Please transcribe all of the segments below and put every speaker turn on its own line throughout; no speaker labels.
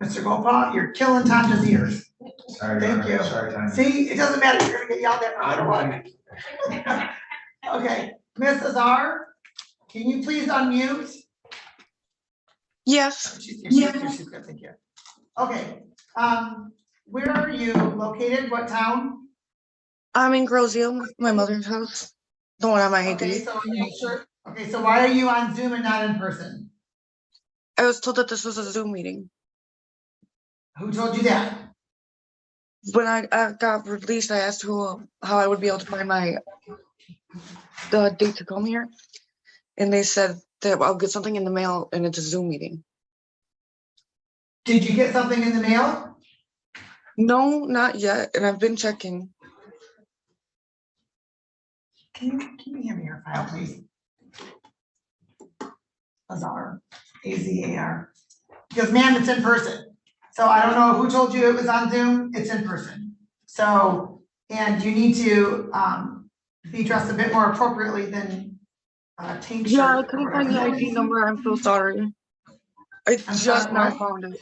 Mr. Gopal, you're killing Tanya's ears.
Sorry,
Thank you.
Sorry, Tanya.
See, it doesn't matter, you're gonna get yelled at no matter what. Okay, Ms. Azar, can you please unmute?
Yes,
She's good, thank you. Okay, where are you located? What town?
I'm in Grosio, my mother's house. The one on my
Okay,
ID.
so are you sure? Okay, so why are you on Zoom and not in person?
I was told that this was a Zoom meeting.
Who told you that?
When I got released, I asked how I would be able to find the date to come here. And they said that I'll get something in the mail and it's a Zoom meeting.
Did you get something in the mail?
No, not yet. And I've been checking.
Can you hand me your file, please? Azar, A-Z-A-R. Because ma'am, it's in person. So I don't know who told you it was on Zoom, it's in person. So, and you need to be dressed a bit more appropriately than tank shirt.
Yeah, I couldn't find the ID number. I'm so sorry. I just now found it.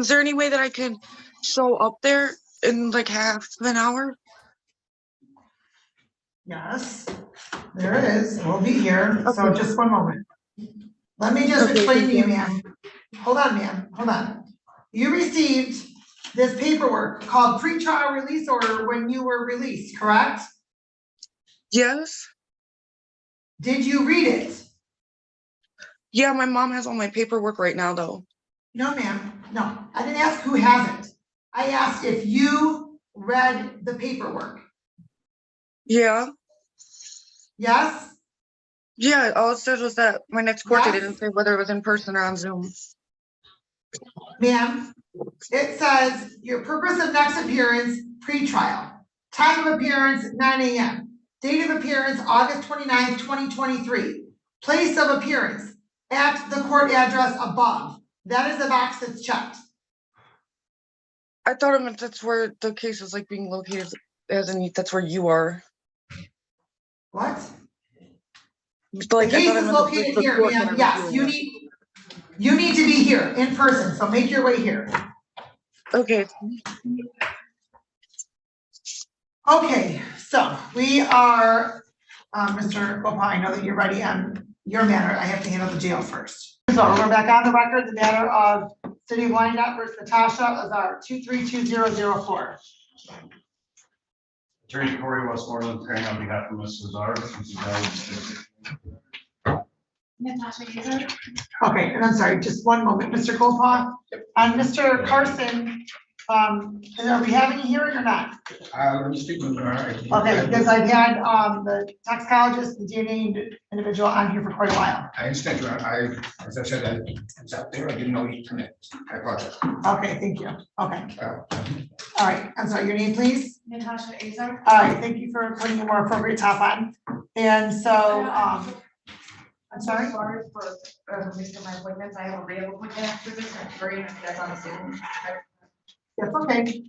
Is there any way that I can show up there in like half an hour?
Yes, there it is. We'll be here.
Okay.
So just one moment. Let me just explain to you, ma'am. Hold on, ma'am. Hold on. You received this paperwork called pretrial release order when you were released, correct?
Yes.
Did you read it?
Yeah, my mom has all my paperwork right now, though.
No, ma'am. No, I didn't ask who hasn't. I asked if you read the paperwork.
Yeah.
Yes?
Yeah, all it said was that my next court date
Yes.
didn't say whether it was in person or on Zoom.
Ma'am, it says your purpose of next appearance, pre-trial. Time of appearance, 9 a.m. Date of appearance, August 29th, 2023. Place of appearance, at the court address above. That is the box that's checked.
I thought it meant that's where the case is like being located, as in that's where you are.
What?
Like,
The
I
case
thought it
is
meant
located
the
here,
court
ma'am.
that
Yes,
I'm
you
doing
need to be here in person, so make your way here.
it. Okay.
Okay, so we are, Mr. Gopal, I know that you're ready on your matter. I have to handle the jail first. So we're back on the record, the matter of City of Wyandotte versus Natasha Azar, 232004.
Attorney Corey Westmoreland, appearing on behalf of Ms. Azar.
Okay, and I'm sorry, just one moment, Mr. Gopal. And Mr. Carson, are we having a hearing or not?
Let me speak with her.
Okay, because I've had the toxicologist, the DNA individual on here for quite a while.
I understand, Your Honor. As I said, I was out there. I didn't know he'd come in. I apologize.
Okay, thank you. Okay. All right, I'm sorry, your name, please?
Natasha Azar.
All right, thank you for putting a more appropriate top on. And so, I'm sorry?
Sorry for missing my appointments. I have a real appointment after this. I'm very happy that's on the Zoom.
Yes, okay.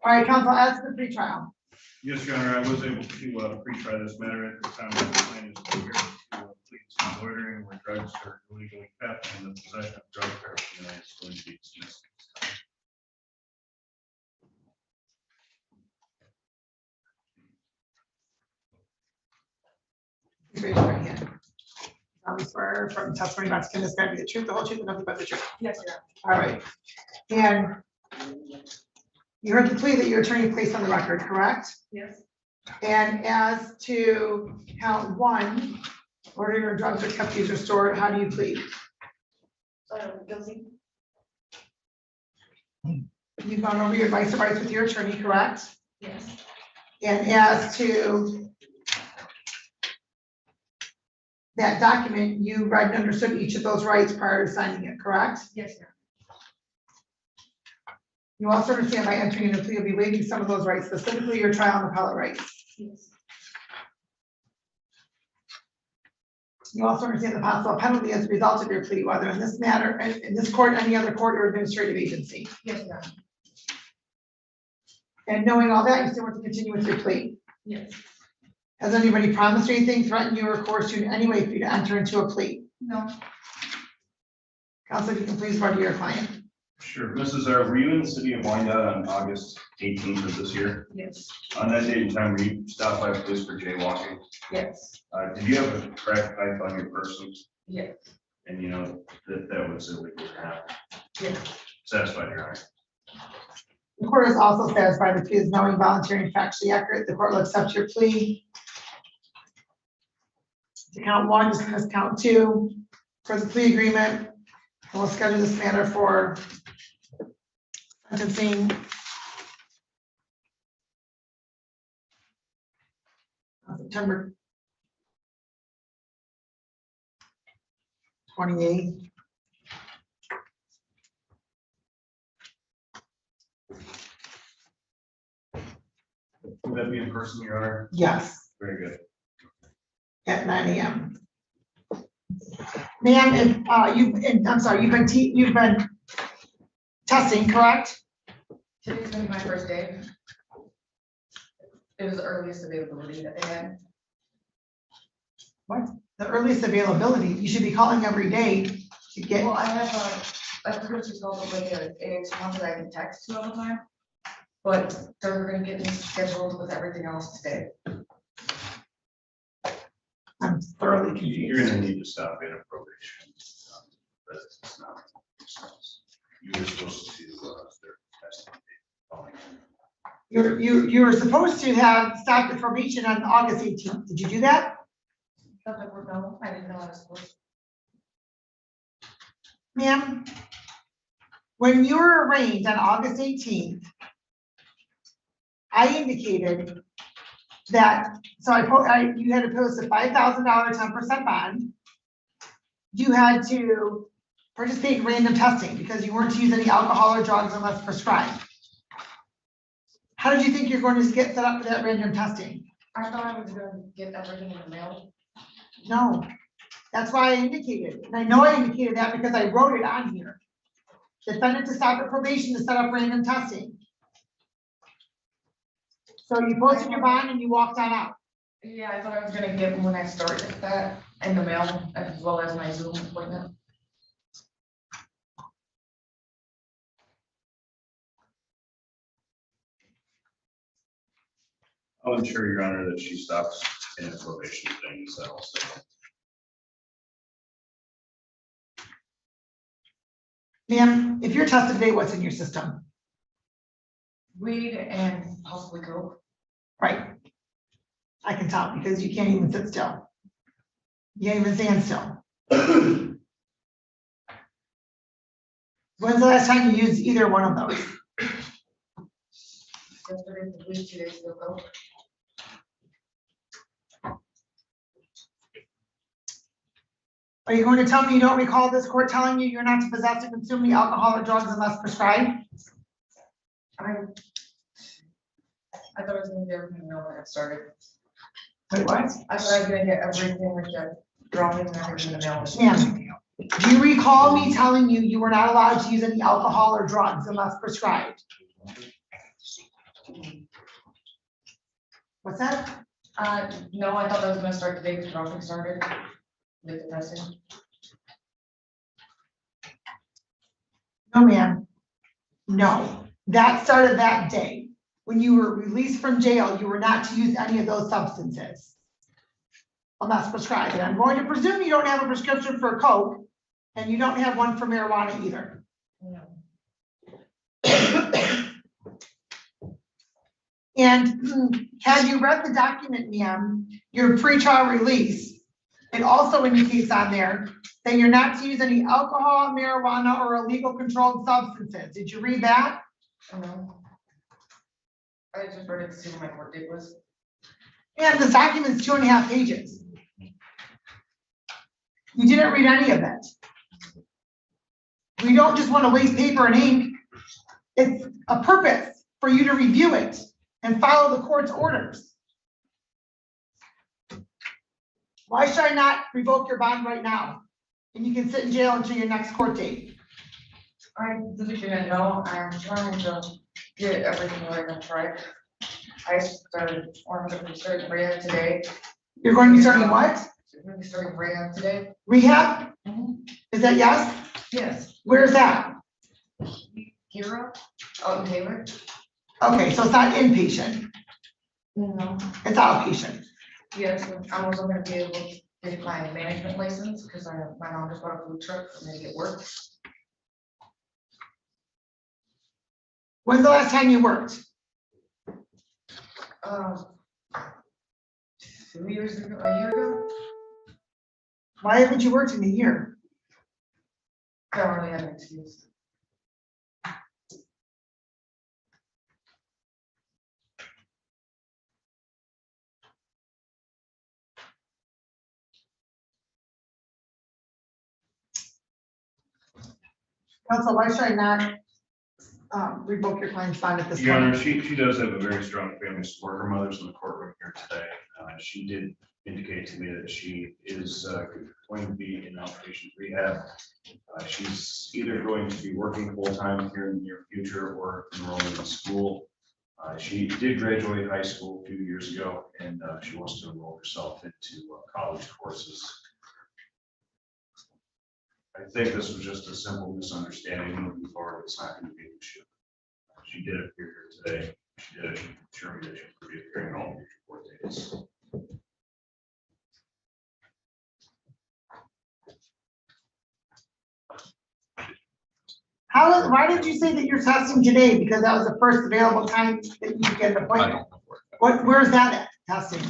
All right, counsel, as to the pretrial.
Yes, Your Honor, I was able to pre-try this matter at the time. The client is prepared to plead to loitering where drugs are illegally kept and the possession of drug paraphernalia is going to be dismissed.
Raise your right hand. Swear from testimony about to give this guy the truth, the whole truth, and nothing but the truth.
Yes, sir.
All right. And you heard the plea that your attorney placed on the record, correct?
Yes.
And as to count one, ordering or drugs are kept, used, or stored, how do you plead?
Guilty.
You've gone over your advice and rights with your attorney, correct?
Yes.
And as to that document, you read and understood each of those rights prior to signing it, correct?
Yes, sir.
You also understand by entering into plea, you'll be waiving some of those rights, specifically your trial and appellate rights.
Yes.
You also understand the possible penalty as a result of your plea, whether in this matter, in this court, any other court, or administrative agency.
Yes, sir.
And knowing all that, you still want to continue with your plea.
Yes.
Has anybody promised you anything, threatened you, or coerced you in any way for you to enter into a plea?
No.
Counsel, if you can please run to your client.
Sure. Mrs. R, were you in the city of Wyandotte on August 18th of this year?
Yes.
On that date and time, were you stopped by police for jaywalking?
Yes.
Did you have a crack pipe on your person?
Yes.
And you know that was illegal to have?
Yes.
Satisfied, Your Honor?
The court is also satisfied the plea is knowing, voluntary, and factually accurate. The court will accept your plea. To count one, dismiss count two for the plea agreement. And we'll schedule this matter for sentencing on September 28th.
Would that be in person, Your Honor?
Yes,
Very good.
at 9 a.m. Ma'am, you've been testing, correct?
Today's gonna be my first day. It was the earliest availability that they had.
The earliest availability, you should be calling every day to get.
Well, I have I forget what she's called, like it's one that I can text to all the time. But they're gonna get me scheduled with everything else today.
I'm thoroughly
You're
confused.
gonna need to stop in a probation. But it's not. You were supposed to, their testing.
You were supposed to have stopped at probation on August 18th. Did you do that?
Thought that were no, I didn't know I was supposed to.
Ma'am, when you were arraigned on August 18th, I indicated that, so you had to post a $5,000 10% bond. You had to participate in random testing because you weren't to use any alcohol or drugs unless prescribed. How did you think you're going to get set up for that random testing?
I thought I was gonna get everything in the mail.
No, that's why I indicated, and I know I indicated that because I wrote it on here. Defendant to stop at probation to set up random testing. So you posted your bond and you walked on out.
Yeah, I thought I was gonna get when I started that in the mail as well as my Zoom appointment.
I'll ensure, Your Honor, that she stops in a probation thing, so.
Ma'am, if you're tested today, what's in your system?
Weed and possibly coke.
Right. I can tell because you can't even sit still. You can't even stand still. When's the last time you used either one of those?
Yesterday, the weed, 2 days ago, coke.
Are you going to tell me you don't recall this court telling you you're not to possess or consume any alcohol or drugs unless prescribed?
I thought I was gonna get everything in the mail when I started.
Wait, what?
I thought I was gonna get everything like that, dropping and everything in the mail.
Ma'am, do you recall me telling you you were not allowed to use any alcohol or drugs unless prescribed? What's that?
No, I thought I was gonna start the day because dropping started. With the testing.
No, ma'am. No, that started that day. When you were released from jail, you were not to use any of those substances. Unless prescribed. And I'm going to presume you don't have a prescription for coke and you don't have one for marijuana either.
No.
And had you read the document, ma'am, your pretrial release, it also indicates on there that you're not to use any alcohol, marijuana, or illegal controlled substances. Did you read that?
No. I just read it to see what my court date was.
And this document's 2.5 pages. You didn't read any of it. We don't just want to waste paper and ink. It's a purpose for you to review it and follow the court's orders. Why should I not revoke your bond right now? And you can sit in jail until your next court date.
I really didn't know. I'm trying to get everything right and try. I started, or I'm gonna be starting rehab today.
You're going to be starting what?
I'm gonna be starting rehab today.
Rehab? Is that yes?
Yes.
Where's that?
Hero, out in Taylor.
Okay, so it's not inpatient,
No.
it's outpatient.
Yes, I'm also gonna be able to get my management license, because my mom just bought a food truck for me to get work.
When's the last time you worked?
2 years ago, a year ago,
Why haven't you worked in a year?
I don't really have an excuse.
Council, why should I not revoke your client's bond at this
Your Honor,
point?
she does have a very strong family support. Her mother's in the courtroom here today. She did indicate to me that she is going to be in outpatient rehab. She's either going to be working full-time here in the near future or enrolling in school. She did graduate high school a few years ago, and she wants to enroll herself into college courses. I think this was just a simple misunderstanding. Moving forward, it's not going to be an issue. She did appear here today. She did assure me that she would be appearing in all future court dates.
Why did you say that you're testing today? Because that was the first available time that you could get an appointment. Where's that at, testing?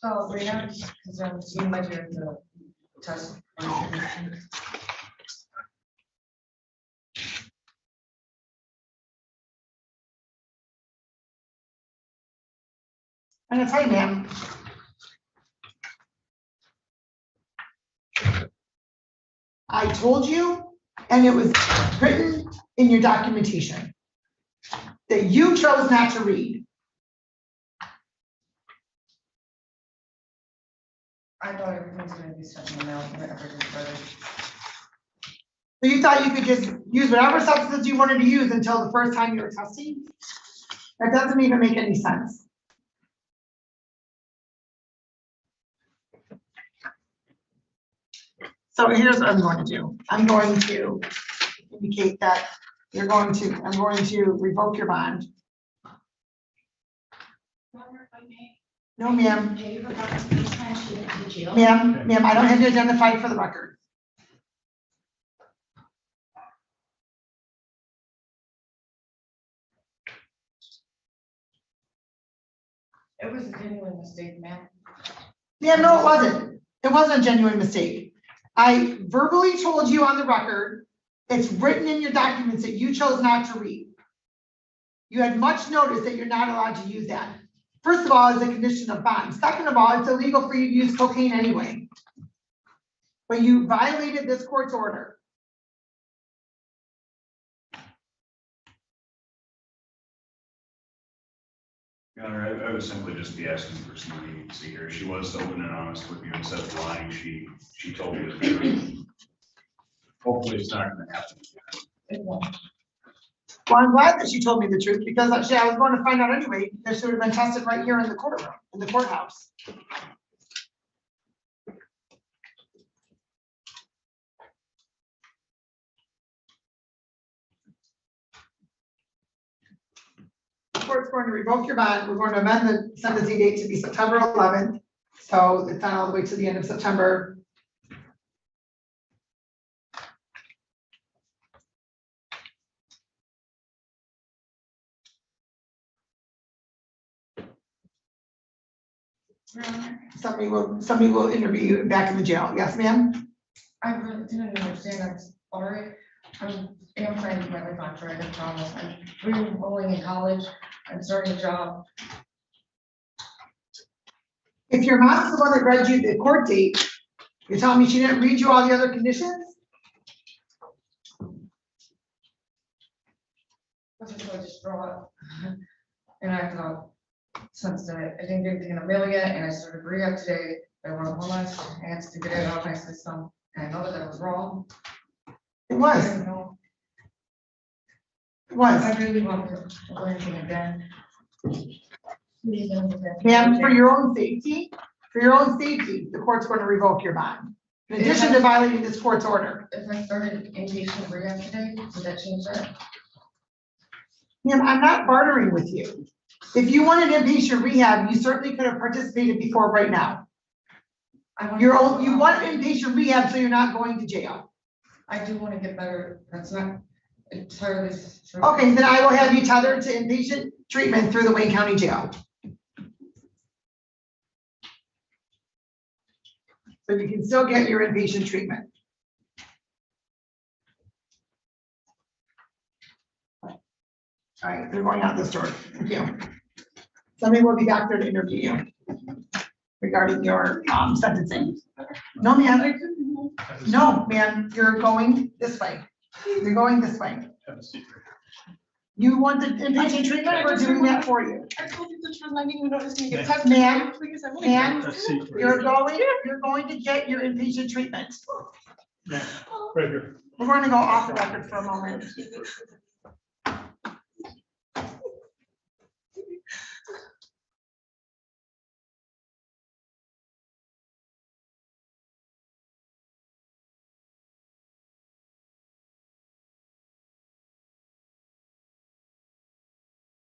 Oh, rehab, because you might hear the test.
I'm gonna tell you, ma'am. I told you, and it was written in your documentation, that you chose not to read.
I thought everything's gonna be sent in the mail when everything started.
So you thought you could just use whatever substance you wanted to use until the first time you were testing? That doesn't even make any sense. So here's what I'm going to do. I'm going to indicate that I'm going to revoke your bond. No, ma'am. Ma'am, I don't have you identified for the record.
It was a genuine mistake, ma'am.
Yeah, no, it wasn't. It wasn't a genuine mistake. I verbally told you on the record, it's written in your documents that you chose not to read. You had much notice that you're not allowed to use that. First of all, it's a condition of bond. Second of all, it's illegal for you to use cocaine anyway. But you violated this court's order.
Your Honor, I would simply just be asking for some leniency here. She was open and honest with you and said the lying she told you the truth. Hopefully it's not going to happen again.
It won't.
Well, I'm glad that she told me the truth because actually I was going to find out anyway, because she would have been tested right here in the courtroom, in the courthouse. The court's going to revoke your bond. We're going to amend the sentencing date to be September 11th. So it's not all the way to the end of September. Somebody will interview you back in the jail. Yes, ma'am?
I really didn't understand. I'm sorry. I am trying to keep my life on track, I promise. I'm re-enrolling in college. I'm starting a job.
If your mom's the one that read you the court date, you're telling me she didn't read you all the other conditions?
That's just what I just brought up. And I thought, since I didn't get anything in the mail yet, and I started rehab today, I wrote one last, I had to get it out of my system, and I know that that was wrong.
It
I
was,
didn't know.
it was.
I really want to do anything again.
Ma'am, for your own safety, the court's going to revoke your bond. In addition to violating this court's order.
If I started inpatient rehab today, would that change that?
Ma'am, I'm not bartering with you. If you wanted inpatient rehab, you certainly could have participated before right now. You want inpatient rehab, so you're not going to jail.
I do want to get better. That's not entirely true.
Okay, then I will have you tethered to inpatient treatment through the Wayne County Jail. So you can still get your inpatient treatment. All right, they're going out this door. Thank you. Somebody will be back there to interview you regarding your sentencing. No, ma'am. No, ma'am, you're going this way. You're going this way. You want the inpatient treatment? We're doing that for you.
I told you the truth, I didn't even notice me get tested.
Ma'am,
Please, I'm
ma'am,
like-
you're going to get your inpatient treatment.
Right here.
We're going to go off the record for a moment.